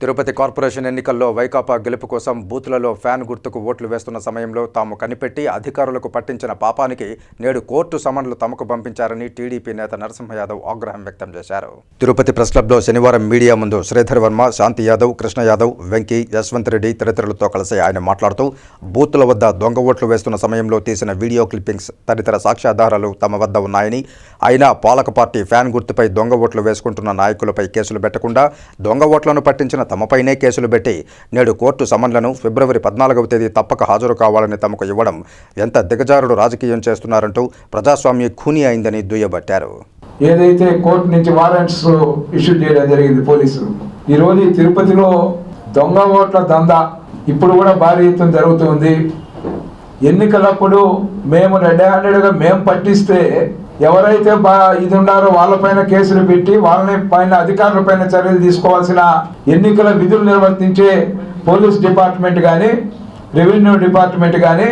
Tirupati corporation ఎన్నికల్లో వైకాపా గెలుపు కోసం బూత్లలో ఫ్యాన్ గుర్తుకు ఓట్లు వేస్తున్న సమయంలో తాము కనిపెట్టి అధికారులకు పట్టించిన పాపానికి నేడు కోర్టు సమన్లు తమకు పంపించారని టీడీపీ నేత నరసింహ యాదవ్ ఆగ్రహం వ్యక్తం చేశారు. తిరుపతి ప్రెస్ క్లబ్లో శనివారం మీడియా ముందు శ్రీధర్ వర్మ, శాంతి యాదవ్, కృష్ణ యాదవ్, వెంకీ, యశ్వంత్ రెడ్డి తదితరులతో కలిసి ఆయన మాట్లాడుతూ బూత్ల వద్ద దొంగ ఓట్లు వేస్తున్న సమయంలో తీసిన వీడియో క్లిప్పింగ్స్ తదితర సాక్ష్యాధారాలు తమ వద్ద ఉన్నాయని, అయినా పాలక పార్టీ ఫ్యాన్ గుర్తుపై దొంగ ఓట్లు వేసుకుంటున్న నాయకులపై కేసులు పెట్టకుండా దొంగ ఓట్లను పట్టించిన తమపైనే కేసులు పెట్టి నేడు కోర్టు సమన్లను ఫిబ్రవరి 14వ తేదీ తప్పక హాజరు కావాలని తమకు ఇవ్వడం ఎంత దిగజారుడు రాజకీయం చేస్తున్నారంటూ ప్రజాస్వామ్య ఖూనీ అయిందని దుయ్యబట్టారు. ఏదైతే కోర్టు నుంచి వారెంట్స్ ఇష్యూ చేయడం జరిగింది పోలీసులు, ఈరోజు తిరుపతిలో దొంగ ఓట్ల దందా ఇప్పుడు కూడా భారీ ఎత్తున జరుగుతుంది. ఎన్నికలప్పుడు మేము రెడ్ హ్యాండెడ్గా మేము పట్టిస్తే ఎవరైతే ఇది ఉన్నారో వాళ్ళపైన కేసులు పెట్టి వాళ్ళని పైన అధికారులపైన చర్యలు తీసుకోవాల్సిన ఎన్నికల విధులు నిర్వర్తించే పోలీస్ డిపార్ట్మెంట్ కానీ, రెవెన్యూ డిపార్ట్మెంట్ కానీ,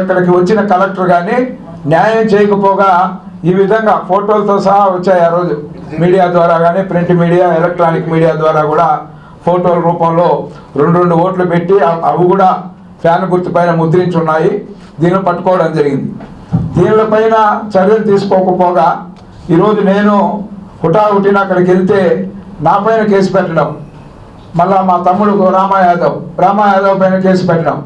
ఇక్కడికి వచ్చిన కలెక్టర్ కానీ న్యాయం చేయకపోగా ఈ విధంగా ఫోటోలతో సహా వచ్చాయి. ఆ రోజు మీడియా ద్వారా కానీ, ప్రింట్ మీడియా, ఎలక్ట్రానిక్ మీడియా ద్వారా కూడా ఫోటోల రూపంలో రెండు ఓట్లు పెట్టి అవి కూడా ఫ్యాన్ గుర్తు పైన ముద్రించున్నాయి. దీన్ని పట్టుకోవడం జరిగింది. దీనిపైన చర్యలు తీసుకోకపోగా ఈరోజు నేను హుటాహుటిన అక్కడికి వెళ్తే నా పైన కేసు పెట్టడం, మళ్ళా మా తమ్ముడు రామాయాదవ్ పైన కేసు పెట్టడం,